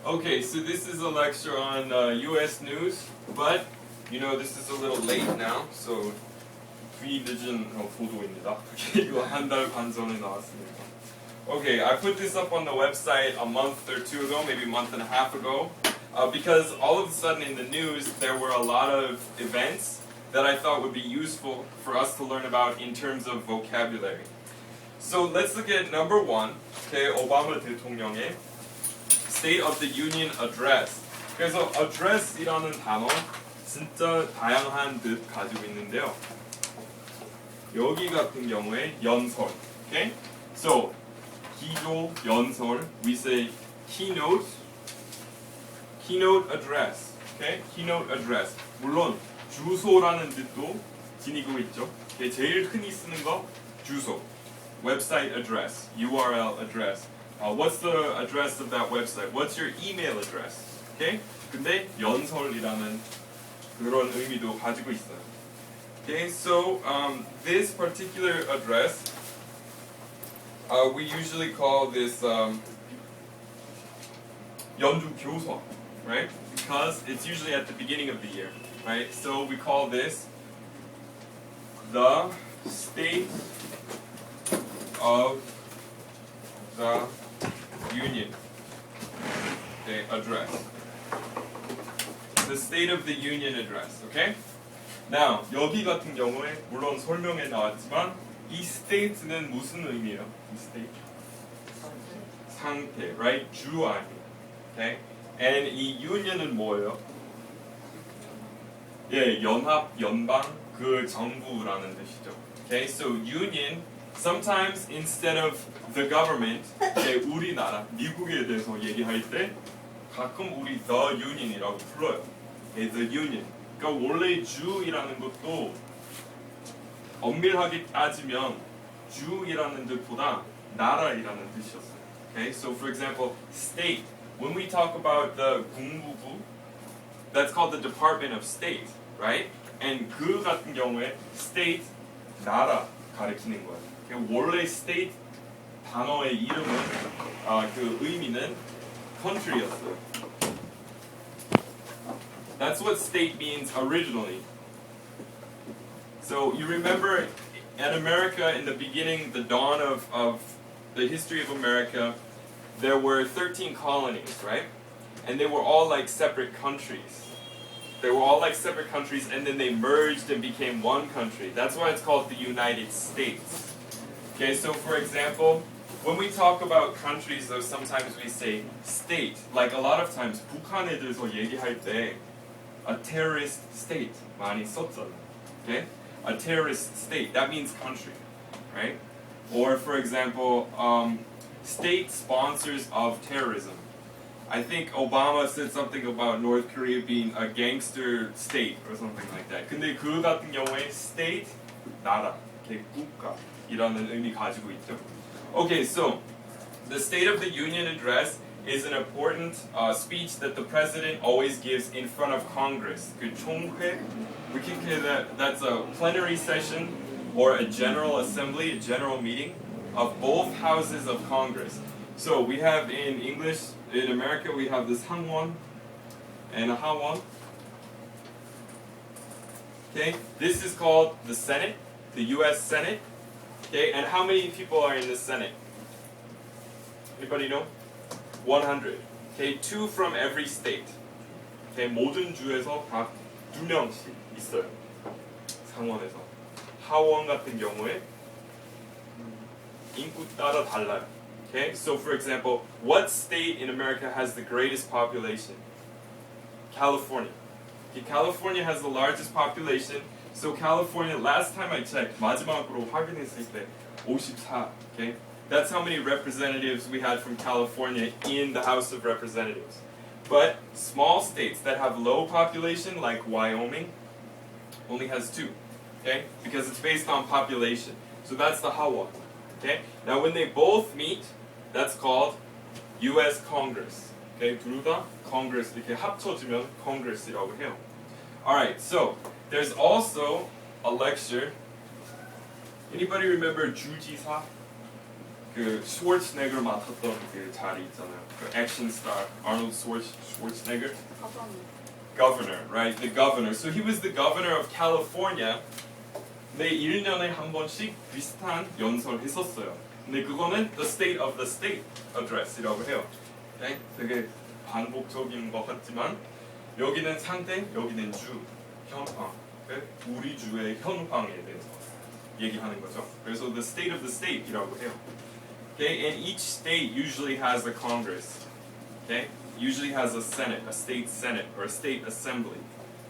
Okay, so this is a lecture on U.S. news, but you know this is a little late now, so 뒤늦은 보도입니다. 이거 한 달 반 전에 나왔습니다. Okay, I put this up on the website a month or two ago, maybe a month and a half ago, because all of a sudden in the news there were a lot of events that I thought would be useful for us to learn about in terms of vocabulary. So let's look at number one, okay, 오바마 대통령의 State of the Union Address. 그래서 address이라는 단어 진짜 다양한 뜻 가지고 있는데요. 여기 같은 경우에 연설, okay? So 기조 연설, we say keynote address, okay? Keynote address. 물론 주소라는 뜻도 지니고 있죠. okay? 제일 흔히 쓰는 거 주소, website address, URL address. What's the address of that website? What's your email address? Okay? 근데 연설이라는 그런 의미도 가지고 있어요. Okay, so this particular address, we usually call this 연두교서, right? Because it's usually at the beginning of the year, right? So we call this the State of the Union, okay, address. The State of the Union address, okay? Now, 여기 같은 경우에 물론 설명에 나왔지만 이 state는 무슨 의미예요? 이 state? 상태, right? 주 아니에요, okay? And 이 union은 뭐예요? 예, 연합, 연방, 그 정부라는 뜻이죠. Okay, so union. Sometimes instead of the government, 우리나라, 미국에 대해서 얘기할 때 가끔 우리 the union이라고 불러요. the union. 그러니까 원래 주이라는 것도 엄밀하게 따지면 주이라는 뜻보다 나라이라는 뜻이었어요. Okay, so for example, state. When we talk about the 국무부, that's called the Department of State, right? And 그 같은 경우에 state, 나라 가리키는 거예요. 원래 state 단어의 이름은 그 의미는 country였어요. That's what state means originally. So you remember in America in the beginning, the dawn of the history of America, there were 13 colonies, right? And they were all like separate countries. They were all like separate countries and then they merged and became one country. That's why it's called the United States. Okay, so for example, when we talk about countries, though, sometimes we say state. Like a lot of times, 북한에 대해서 얘기할 때 a terrorist state 많이 썼잖아요. Okay, a terrorist state. That means country, right? Or for example, state sponsors of terrorism. I think Obama said something about North Korea being a gangster state or something like that. 근데 그 같은 경우에 state 나라, okay, 국가. 이라는 의미 가지고 있죠. Okay, so the State of the Union address is an important speech that the president always gives in front of Congress. 그 총회, we can say that's a plenary session or a general assembly, a general meeting of both houses of Congress. So we have in English, in America, we have this 상원 and a 하원. Okay, this is called the Senate, the U.S. Senate. Okay, and how many people are in the Senate? Anybody know? 100. Okay, 2 from every state. Okay, 모든 주에서 각 2명씩 있어요. 상원에서. 하원 같은 경우에 인구 따라 달라요. Okay, so for example, what state in America has the greatest population? California. Okay, California has the largest population. So California, last time I checked, 마지막으로 확인했을 때 54. Okay, that's how many representatives we had from California in the House of Representatives. But small states that have low population, like Wyoming, only has 2. Okay, because it's based on population. So that's the 하원. Okay, now when they both meet, that's called U.S. Congress. Okay, 둘 다 Congress 이렇게 합쳐지면 Congress이라고 해요. All right, so. There's also a lecture. Anybody remember 주지사? 그 슈왈츠네거 맡았던 그 자리 있잖아요. 그 액션 스타 아놀드 슈왈츠네거. Governor, right? The governor. So he was the governor of California. 매 1년에 한 번씩 비슷한 연설을 했었어요. 근데 그거는 the state of the state address이라고 해요. Okay? 되게 반복적인 것 같지만 여기는 상태, 여기는 주, 현황. Okay? 우리 주의 현황에 대해서 얘기하는 거죠. 그래서 the state of the state이라고 해요. Okay? And each state usually has a Congress. Okay? Usually has a Senate, a state Senate, or a state assembly.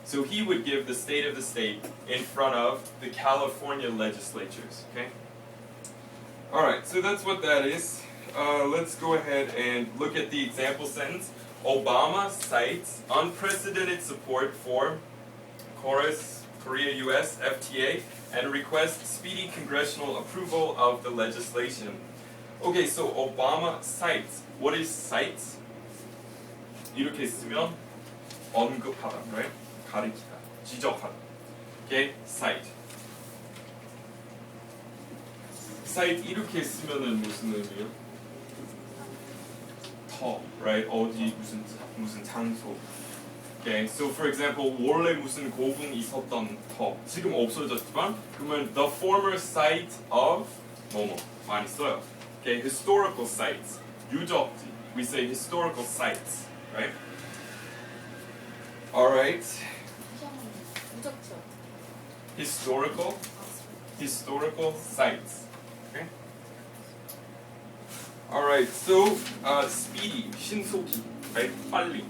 So he would give the state of the state in front of the California legislatures. Okay? Alright, so that's what that is. Let's go ahead and look at the example sentence. Obama cites unprecedented support for Chorus, Korea, US, FTA, and requests speedy congressional approval of the legislation. Okay, so Obama cites. What is cites? 이렇게 쓰면 언급하다, right? 가리키다, 지적하다. Okay, cite. cite 이렇게 쓰면은 무슨 의미요? 터, right? 어디 무슨 장소. Okay, so for example, 원래 무슨 고궁 있었던 터 지금 없어졌지만 그러면 the former site of 뭐뭐 많이 써요. Okay, historical sites, 유적지. We say historical sites, right? All right. Historical sites. Okay. All right. So, speedy, 신속히, right? 빨리.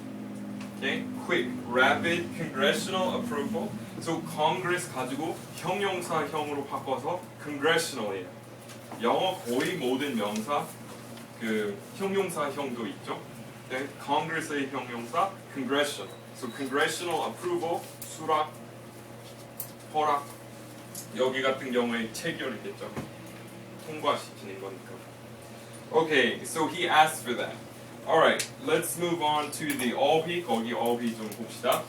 Okay. Quick, rapid, congressional approval. So, Congress 가지고 형용사형으로 바꿔서 congressional이에요. 영어 거의 모든 명사 그 형용사형도 있죠. Okay. Congress의 형용사 congressional. So, congressional approval, 수락, 허락. 여기 같은 경우에 체결이겠죠. 통과시키는 거니까. Okay, so he asked for that. Alright, let's move on to the all-B. 거기 all-B 좀 봅시다.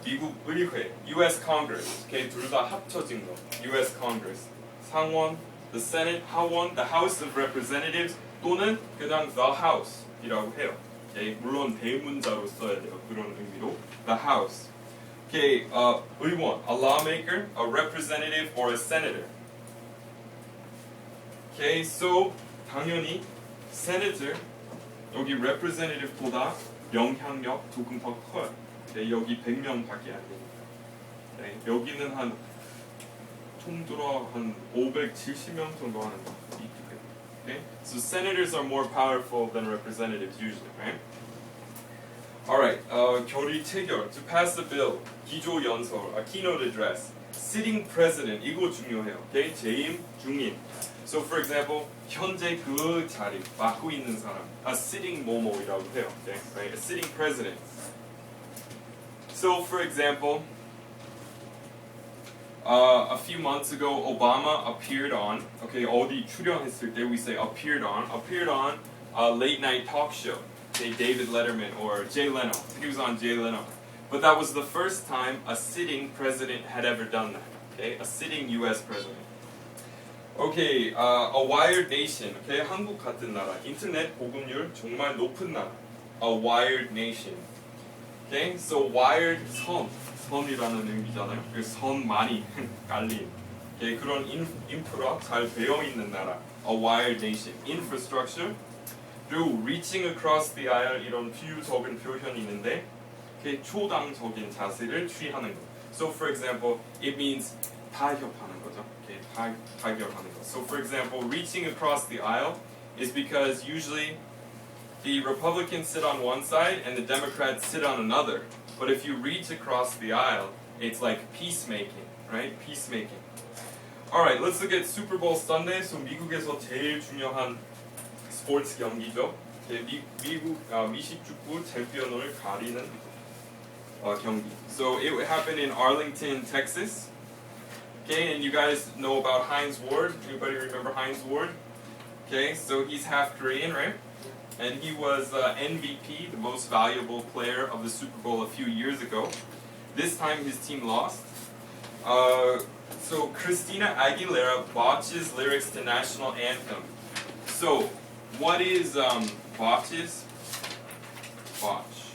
미국 의회, US Congress. Okay, 둘 다 합쳐진 거. US Congress. 상원, the Senate, 하원, the House of Representatives 또는 그냥 the House이라고 해요. Okay, 물론 대문자로 써야 돼요. 그런 의미로. The House. Okay, 의원, a lawmaker, a representative, or a senator. Okay, so 당연히 senator 여기 representative보다 영향력 조금 더 커요. Okay, 여기 100명밖에 안 되니까. Okay, 여기는 한 통들어 한 570명 정도 하는 거. Okay, so senators are more powerful than representatives usually, right? Alright, 결의 체결, to pass the bill, 기조 연설, a keynote address, sitting president, 이거 중요해요. Okay, 재임 중인. So for example, 현재 그 자리 맡고 있는 사람, a sitting 뭐뭐이라고 해요. Okay, right, a sitting president. So for example, a few months ago, Obama appeared on, okay, 어디 출연했을 때 we say appeared on a late night talk show. Say David Letterman or Jay Leno. He was on Jay Leno. But that was the first time a sitting president had ever done that. Okay, a sitting U.S. president. Okay, a wired nation. Okay, 한국 같은 나라. 인터넷 보급률 정말 높은 나라. A wired nation. Okay, so wired 선이라는 의미잖아요. 그 선 많이 깔린. Okay, 그런 인프라 잘 되어 있는 나라. A wired nation. Infrastructure. 그리고 reaching across the aisle 이런 비유적인 표현이 있는데 okay, 초당적인 자세를 취하는 거. So for example, it means 타협하는 거죠. Okay, 타결하는 거. So for example, reaching across the aisle is because usually the Republicans sit on one side and the Democrats sit on another. But if you reach across the aisle, it's like peacemaking, right? Peacemaking. Alright, let's look at Super Bowl Sunday. So 미국에서 제일 중요한 스포츠 경기죠. 미식 축구 챔피언을 가리는 경기. So it happened in Arlington, Texas. Okay, and you guys know about Hines Ward. Anybody remember Hines Ward? Okay, so he's half Korean, right? And he was MVP, the most valuable player of the Super Bowl a few years ago. This time his team lost. So Christina Aguilera botches lyrics to national anthem. So what is botches? Botch.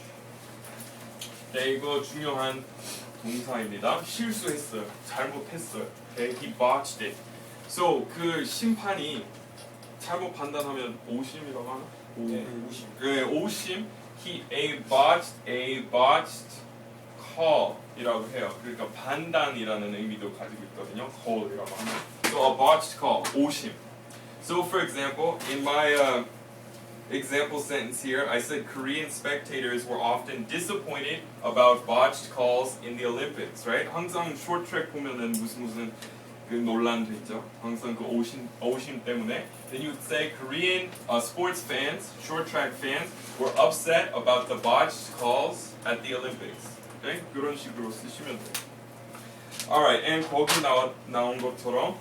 네, 이거 중요한 동사입니다. 실수했어요. 잘못했어요. Okay, he botched it. So 그 심판이 잘못 판단하면 오심이라고 하나? 네, 오심. 네, 오심. A botched call이라고 해요. 그러니까 판단이라는 의미도 가지고 있거든요. call이라고 하면. So a botched call, 오심. So for example, in my example sentence here, I said Korean spectators were often disappointed about botched calls in the Olympics, right? 항상 short-track 보면은 무슨 그 논란도 있죠. 항상 그 오심 때문에. Then you would say Korean sports fans, short-track fans, were upset about the botched calls at the Olympics. Okay? 그런 식으로 쓰시면 돼요. Alright, and 거기 나온 것처럼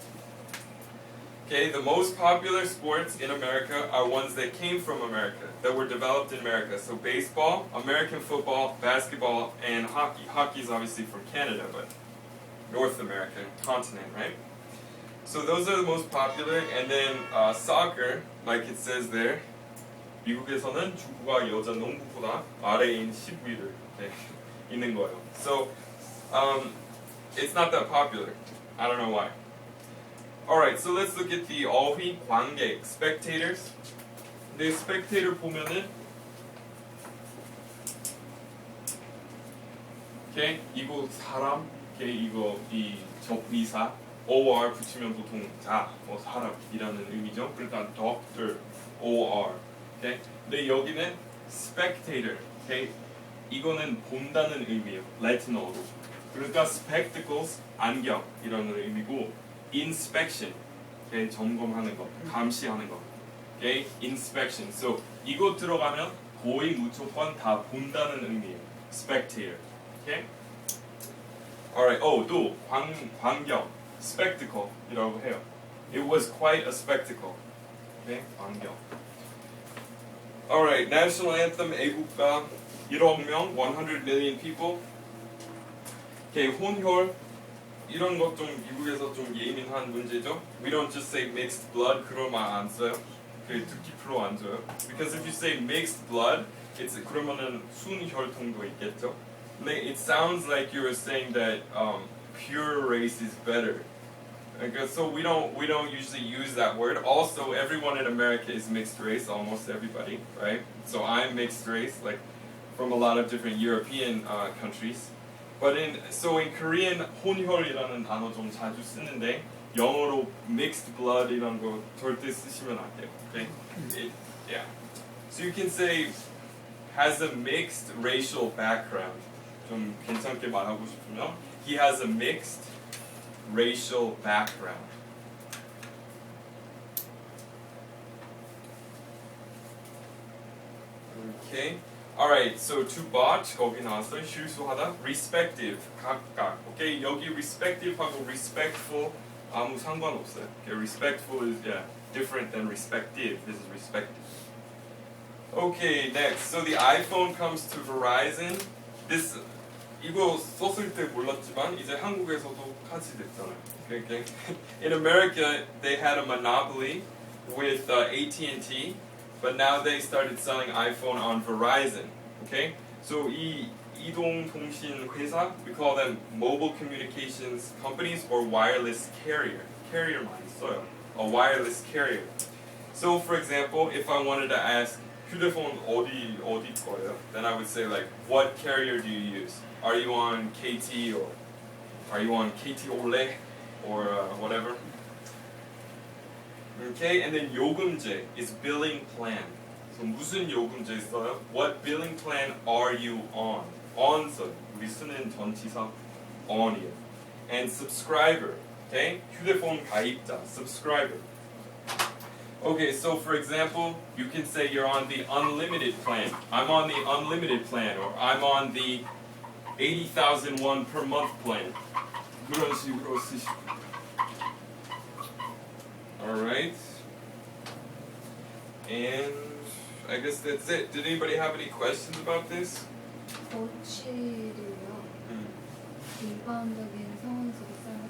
Okay, the most popular sports in America are ones that came from America, that were developed in America. So baseball, American football, basketball, and hockey. Hockey is obviously from Canada, but North American continent, right? So those are the most popular. And then soccer, like it says there, 미국에서는 축구가 여자 농구보다 아래인 10위를 있는 거예요. So it's not that popular. I don't know why. Alright, so let's look at the 어휘, 관객, spectators. 근데 spectator 보면은 okay, 이거 사람, okay, 이거 이 접미사, or 붙이면 보통 뭐 사람이라는 의미죠. 그러니까 doctor, or. Okay? 근데 여기는 spectator. Okay? 이거는 본다는 의미예요. 라틴어로. 그러니까 spectacles, 안경이라는 의미고 inspection, okay? 점검하는 거, 감시하는 거. Okay? Inspection. So 이거 들어가면 거의 무조건 다 본다는 의미예요. spectator. Okay? Alright. 또 광경, spectacle이라고 해요. It was quite a spectacle. Okay? 광경. Alright. National anthem, 애국가, 1억 명, 100 million people. Okay, 혼혈. 이런 것 좀 미국에서 좀 예민한 문제죠. We don't just say mixed blood. 그런 말 안 써요. 그 듣기 프로 안 줘요. Because if you say mixed blood, it's 그러면은 순혈통도 있겠죠. It sounds like you were saying that pure race is better. So we don't usually use that word. Also, everyone in America is mixed race. Almost everybody, right? So I'm mixed race, like from a lot of different European countries. But in Korean, 혼혈이라는 단어 좀 자주 쓰는데 영어로 mixed blood이라는 거 절대 쓰시면 안 돼요. Okay? Yeah. So you can say has a mixed racial background. 좀 괜찮게 말하고 싶으면 he has a mixed racial background. Okay. Alright, so to botch 거기 나왔어요. 실수하다. Respective, 각각. Okay, 여기 respective하고 respectful 아무 상관없어요. Okay, respectful is different than respective. This is respective. Okay, next. So the iPhone comes to Verizon. This 이거 썼을 때 몰랐지만 이제 한국에서도 같이 됐잖아요. Okay. In America, they had a monopoly with AT&T. But now they started selling iPhone on Verizon. Okay? So 이 이동통신 회사, we call them mobile communications companies or wireless carrier. Carrier 많이 써요. A wireless carrier. So for example, if I wanted to ask 휴대폰 어디 거예요? Then I would say like, what carrier do you use? Are you on KT or are you on KT Ole or whatever? Okay, and then 요금제 is billing plan. So 무슨 요금제 써요? What billing plan are you on? On 써. 우리 쓰는 전치사 on이에요. And subscriber. Okay, 휴대폰 가입자. Subscriber. Okay, so for example, you can say you're on the unlimited plan. I'm on the unlimited plan, or I'm on the 80,000 won per month plan. 그런 식으로 쓰시고. Alright. And I guess that's it. Did anybody have any questions about this? 버치를요. 일반적인